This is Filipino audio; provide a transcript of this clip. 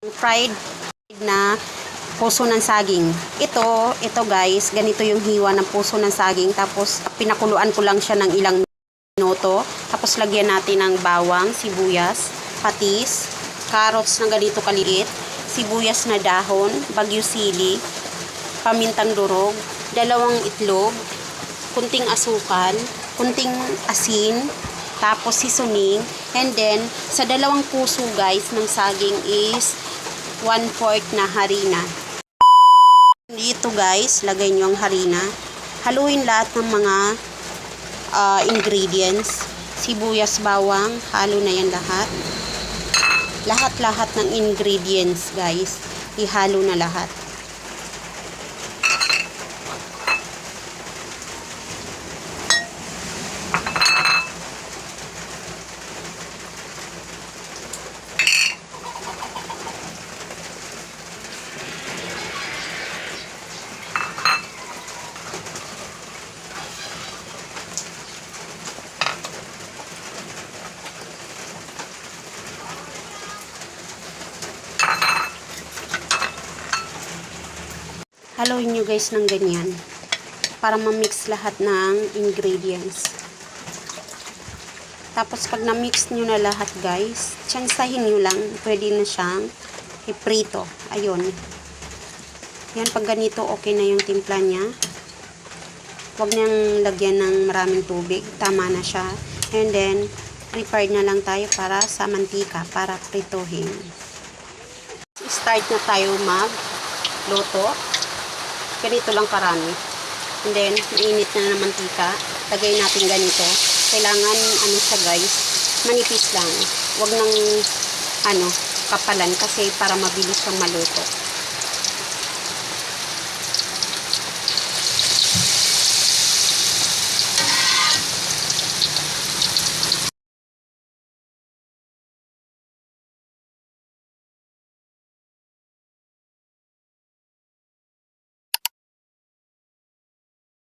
Fried na puso ng saging. Ito guys, ganito yung hiwa ng puso ng saging. Tapos pinakuluan ko lang siya ng ilang minuto. Tapos lagyan natin ng bawang, sibuyas, patis, carrots na ganito kaliit, sibuyas na dahon, bagyo sili, pamintang durog, 2 itlog, kunting asukal, kunting asin, tapos seasoning, and then sa 2 puso guys ng saging is 1/4 na harina. Dito guys, lagay nyo ang harina. Haluin lahat ng mga ingredients. Sibuyas, bawang, halo na yan lahat. Lahat-lahat ng ingredients guys, ihalo na lahat. Haluin nyo guys ng ganyan para ma-mix lahat ng ingredients. Tapos pag na-mix nyo na lahat guys, tsansahin nyo lang, pwede na siyang iprito. Ayun. Yan, pag ganito okay na yung timpla niya. Huwag niyang lagyan ng maraming tubig, tama na siya. And then prepared na lang tayo para sa mantika, para prituhin. Start na tayo magluto. Ganito lang karami. And then, mainit na ng mantika. Lagay natin ganito. Kailangan, siya guys, manipis lang. Huwag nang, kapalan kasi para mabilis siyang maluto.